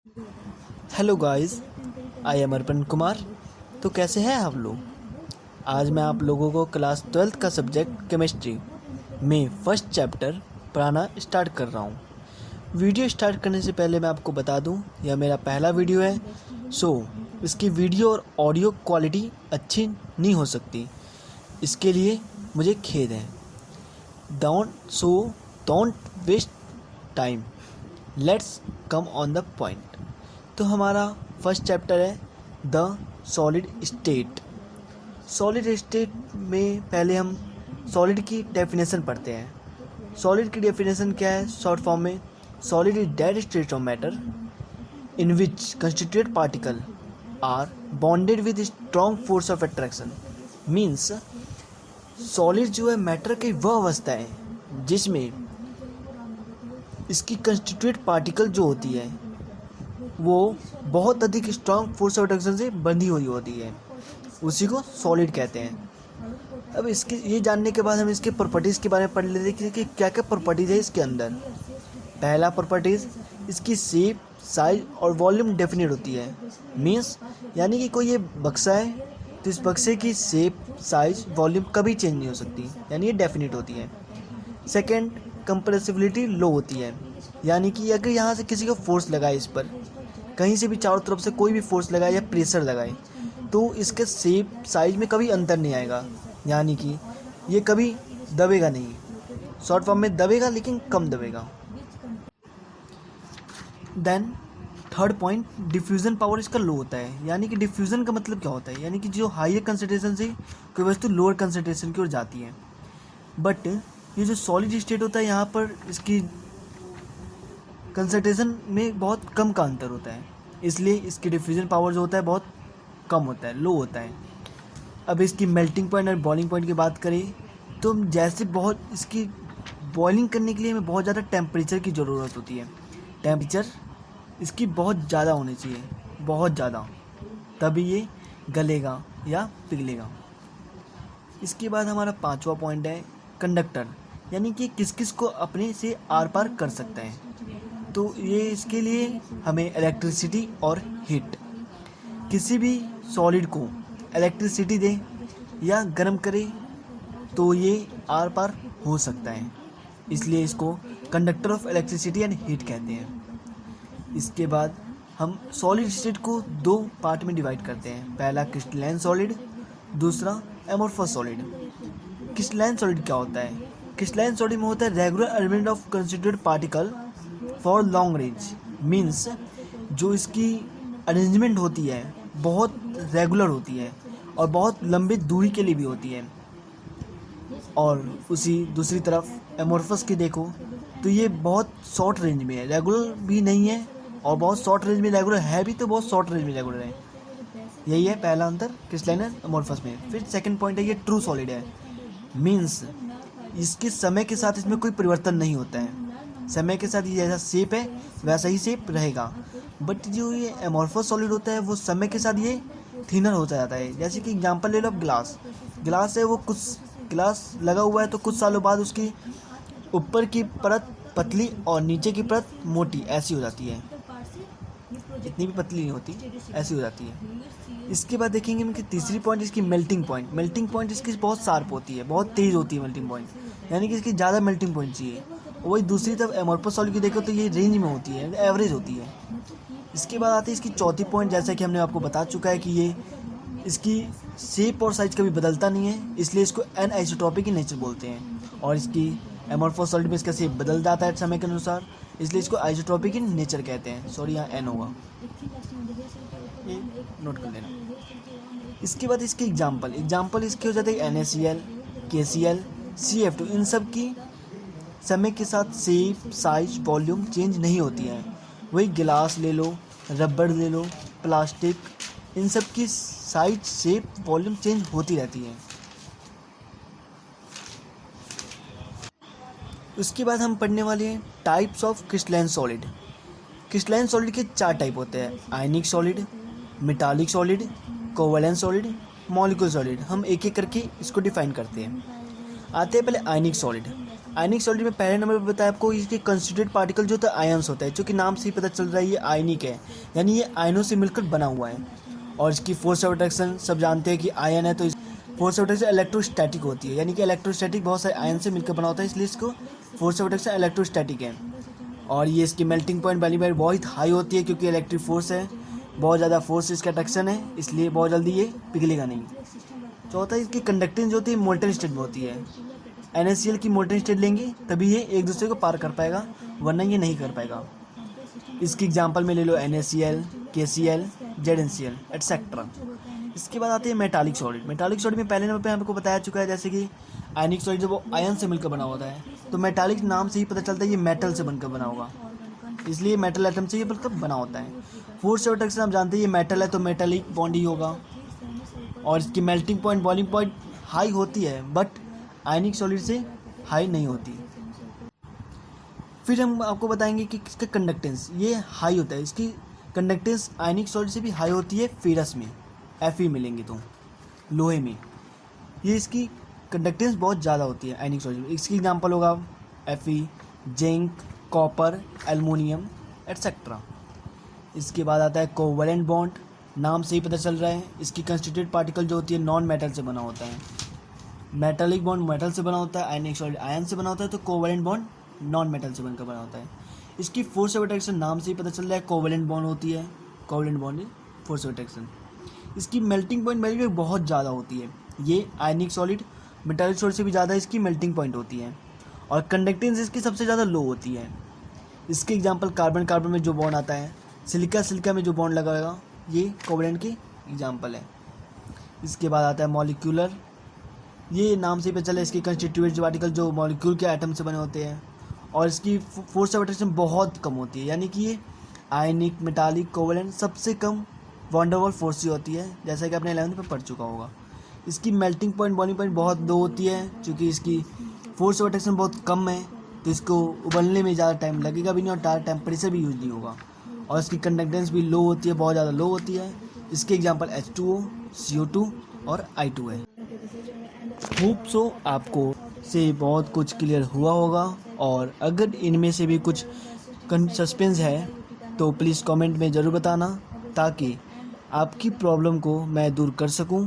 Hello guys, I am अर्पण कुमार। तो कैसे हैं आप लोग? आज मैं आप लोगों को क्लास 12th का सब्जेक्ट केमिस्ट्री में फर्स्ट चैप्टर पढ़ाना स्टार्ट कर रहा हूँ। वीडियो स्टार्ट करने से पहले मैं आपको बता दूँ, यह मेरा पहला वीडियो है, सो इसकी वीडियो और ऑडियो क्वालिटी अच्छी नहीं हो सकती, इसके लिए मुझे खेद है। Don't waste time, let's come on the point. तो हमारा फर्स्ट चैप्टर है the solid state. Solid state में पहले हम सॉलिड की डेफिनेशन पढ़ते हैं। सॉलिड की डेफिनेशन क्या है? शॉर्ट फॉर्म में, solid is that state of matter in which constituted particle are bonded with strong force of attraction. Means solid जो है मैटर की वह अवस्था है जिसमें इसकी कंस्टिट्यूट पार्टिकल जो होती है वो बहुत अधिक स्ट्रॉन्ग फोर्स ऑफ अट्रैक्शन से बंधी हुई होती है, उसी को सॉलिड कहते हैं। अब इसके ये जानने के बाद हम इसके प्रॉपर्टीज़ के बारे में पढ़ लेते हैं कि क्या क्या प्रॉपर्टीज़ है इसके अंदर। पहला प्रॉपर्टीज़, इसकी शेप, साइज और वॉल्यूम डेफिनेट होती है। मीन्स यानी कि कोई ये बक्सा है तो इस बक्से की शेप, साइज, वॉल्यूम कभी चेंज नहीं हो सकती, यानी ये डेफिनेट होती है। सेकेंड, कंप्रेसिबिलिटी लो होती है, यानी कि अगर यहाँ से किसी को फोर्स लगाए, इस पर कहीं से भी चारों तरफ से कोई भी फोर्स लगाए या प्रेशर लगाए तो इसके शेप, साइज में कभी अंतर नहीं आएगा, यानी कि ये कभी दबेगा नहीं। शॉर्ट फॉर्म में दबेगा लेकिन कम दबेगा। Then third point, diffusion power इसका लो होता है। यानी कि डिफ्यूज़न का मतलब क्या होता है? यानी कि जो हायर कंसंट्रेशन से कोई वस्तु लोअर कंसंट्रेशन की ओर जाती है। बट ये जो सॉलिड स्टेट होता है यहाँ पर इसकी कंसंट्रेशन में बहुत कम का अंतर होता है, इसलिए इसकी डिफ्यूज़न पावर जो होता है बहुत कम होता है, लो होता है। अब इसकी मेल्टिंग पॉइंट और बॉइलिंग पॉइंट की बात करें तो जैसे बहुत इसकी बॉइलिंग करने के लिए हमें बहुत ज़्यादा टेम्परेचर की ज़रूरत होती है। टेम्परेचर इसकी बहुत ज़्यादा होनी चाहिए, बहुत ज़्यादा, तभी ये गलेगा या पिघलेगा। इसके बाद हमारा पांचवा पॉइंट है कंडक्टर, यानी कि किस किस को अपने से आर पार कर सकता है। तो ये इसके लिए हमें इलेक्ट्रिसिटी और हीट, किसी भी सॉलिड को इलेक्ट्रिसिटी दे या गर्म करे तो ये आर पार हो सकता है, इसलिए इसको conductor of electricity and heat कहते हैं। इसके बाद हम सॉलिड स्टेट को दो पार्ट में डिवाइड करते हैं। पहला क्रिस्टलाइन सॉलिड, दूसरा एमोर्फस सॉलिड। क्रिस्टलाइन सॉलिड क्या होता है? क्रिस्टलाइन सॉलिड में होता है regular arrangement of constituted particle for long range. Means जो इसकी अरेंजमेंट होती है बहुत रेगुलर होती है और बहुत लंबी दूरी के लिए भी होती है। और उसी दूसरी तरफ एमोर्फस की देखो तो ये बहुत शॉर्ट रेंज में है, रेगुलर भी नहीं है और बहुत शॉर्ट रेंज में रेगुलर है भी, तो बहुत शॉर्ट रेंज में रेगुलर है। यही है पहला अंतर क्रिस्टलाइन और एमोर्फस में। फिर सेकंड पॉइंट है, ये ट्रू सॉलिड है। मीन्स इसके समय के साथ इसमें कोई परिवर्तन नहीं होता है, समय के साथ ये जैसा शेप है वैसा ही शेप रहेगा। बट जो ये एमोर्फस सॉलिड होता है वो समय के साथ ये थिनर होता जाता है। जैसे कि एग्जांपल ले लो, ग्लास है, वो कुछ ग्लास लगा हुआ है तो कुछ सालों बाद उसकी ऊपर की परत पतली और नीचे की परत मोटी ऐसी हो जाती है, इतनी भी पतली नहीं होती, ऐसी हो जाती है। इसके बाद देखेंगे हम कि तीसरी पॉइंट इसकी मेल्टिंग पॉइंट। मेल्टिंग पॉइंट इसकी बहुत शार्प होती है, बहुत तेज़ होती है मेल्टिंग पॉइंट, यानी कि इसकी ज़्यादा मेल्टिंग पॉइंट चाहिए। वही दूसरी तरफ एमोर्फस सॉलिड की देखो तो ये रेंज में होती है, एवरेज होती है। इसके बाद आती है इसकी चौथी पॉइंट, जैसा कि हमने आपको बता चुका है कि ये इसकी शेप और साइज कभी बदलता नहीं है, इसलिए इसको एनआइसोट्रॉपिक इन नेचर बोलते हैं। और इसकी एमोर्फस सॉलिड में इसका शेप बदल जाता है समय के अनुसार, इसलिए इसको आइसोट्रॉपिक इन नेचर कहते हैं। सॉरी, यहाँ एन होगा, ये नोट कर लेना। इसके बाद इसके एग्जाम्पल इसके हो जाते हैं NaCl, KCl, CF2। इन सब की समय के साथ शेप, साइज, वॉल्यूम चेंज नहीं होती है। वही गिलास ले लो, रबड़ ले लो, प्लास्टिक, इन सब की साइज, शेप, वॉल्यूम चेंज होती रहती है। उसके बाद हम पढ़ने वाले हैं types of crystalline solid. Crystalline solid के 4 टाइप होते हैं: आयनिक solid, metallic solid, covalent solid, molecular solid. हम एक एक करके इसको डिफाइन करते हैं। आते हैं पहले आयनिक सॉलिड। आयनिक सॉलिड में पहले नंबर पर बताया आपको इसके कंस्टिट्यूटेड पार्टिकल जो होता है आयंस होता है, जो कि नाम से ही पता चल रहा है ये आयनिक है, यानी ये आयनों से मिलकर बना हुआ है। और इसकी फोर्स ऑफ अट्रैक्शन सब जानते हैं कि आयन है, तो इस फोर्स ऑफ अट्रैक्शन इलेक्ट्रोस्टैटिक होती है, यानी कि इलेक्ट्रोस्टैटिक बहुत सारे आयन से मिलकर बना होता है, इसलिए इसको फोर्स ऑफ अट्रैक्शन इलेक्ट्रोस्टैटिक है। और ये इसकी मेल्टिंग पॉइंट वाली बार बहुत हाई होती है, क्योंकि इलेक्ट्रिक फोर्स है, बहुत ज़्यादा फोर्स इसका अट्रैक्शन है, इसलिए बहुत जल्दी ये पिघलेगा नहीं। चौथा, इसकी कंडक्टेंस जो होती है मोल्टन स्टेट में होती है। NaCl की मोल्टन स्टेट लेंगे तभी ये एक दूसरे को पार कर पाएगा, वरना ये नहीं कर पाएगा। इसकी एग्जांपल में ले लो NaCl, KCl, ZnCl एटसेट्रा। इसके बाद आते हैं मेटालिक सॉलिड। मेटालिक सॉलिड में पहले नंबर पे हमको बताया चुका है, जैसे कि आयनिक सॉलिड जब वो आयन से मिलकर बना होता है, तो मेटालिक नाम से ही पता चलता है ये मेटल से बनकर बना होगा, इसलिए मेटल एटम से ये बनकर बना होता है। फोर्स ऑफ अट्रैक्शन हम जानते हैं ये मेटल है, तो मेटालिक बॉन्ड ही होगा। और इसकी melting point, boiling point high होती है, बट आयनिक सॉलिड से हाई नहीं होती। फिर हम आपको बताएंगे कि इसका कंडक्टेंस ये हाई होता है, इसकी कंडक्टेंस आयनिक सॉलिड से भी हाई होती है फेरस में, Fe मिलेंगे तो लोहे में ये इसकी कंडक्टेंस बहुत ज़्यादा होती है आयनिक सॉलिड में। इसकी एग्जांपल होगा Fe, zinc, copper, aluminium etcetera. इसके बाद आता है कोवैलेंट बॉन्ड, नाम से ही पता चल रहा है इसकी कंस्टिट्यूटेड पार्टिकल जो होती है नॉन मेटल से बना होता है। मेटालिक बॉन्ड मेटल से बना होता है, आयनिक सॉलिड आयन से बना होता है, तो कोवैलेंट बॉन्ड नॉन मेटल से बनकर बना होता है। इसकी फोर्स ऑफ अट्रैक्शन नाम से ही पता चल रहा है कोवैलेंट बॉन्ड होती है, covalent bond force of attraction. इसकी मेल्टिंग पॉइंट वैल्यू बहुत ज़्यादा होती है, ये आयनिक सॉलिड मेटालिक सॉलिड से भी ज़्यादा इसकी मेल्टिंग पॉइंट होती है। और कंडक्टेंस इसकी सबसे ज़्यादा लो होती है। इसके एग्जांपल कार्बन कार्बन में जो बॉन्ड आता है, सिलिका सिलिका में जो बॉन्ड लगाएगा, ये कोवैलेंट के एग्जांपल है। इसके बाद आता है मॉलिक्यूलर, ये नाम से ही पता चला इसके कंस्टिट्यूएंट पार्टिकल जो मॉलिक्यूल के एटम से बने होते हैं। और इसकी फोर्स ऑफ अट्रैक्शन बहुत कम होती है, यानी कि ये आयनिक, मेटालिक, कोवैलेंट सबसे कम वॉन डेर वाल्स फोर्स ही होती है, जैसा कि आपने 11th में पढ़ चुका होगा। इसकी मेल्टिंग पॉइंट, बॉइलिंग पॉइंट बहुत लो होती है, क्योंकि इसकी फोर्स ऑफ अट्रैक्शन बहुत कम है, तो इसको उबलने में ज़्यादा टाइम लगेगा भी नहीं और ज़्यादा टेम्परेचर भी यूज नहीं होगा। और इसकी कंडक्टेंस भी लो होती है, बहुत ज़्यादा लो होती है। इसके एग्जांपल H2O, CO2 और I2 है। होप सो आपको से बहुत कुछ क्लियर हुआ होगा, और अगर इनमें से भी कुछ सस्पेंस है तो प्लीज़ कमेंट में ज़रूर बताना, ताकि आपकी प्रॉब्लम को मैं दूर कर सकूं।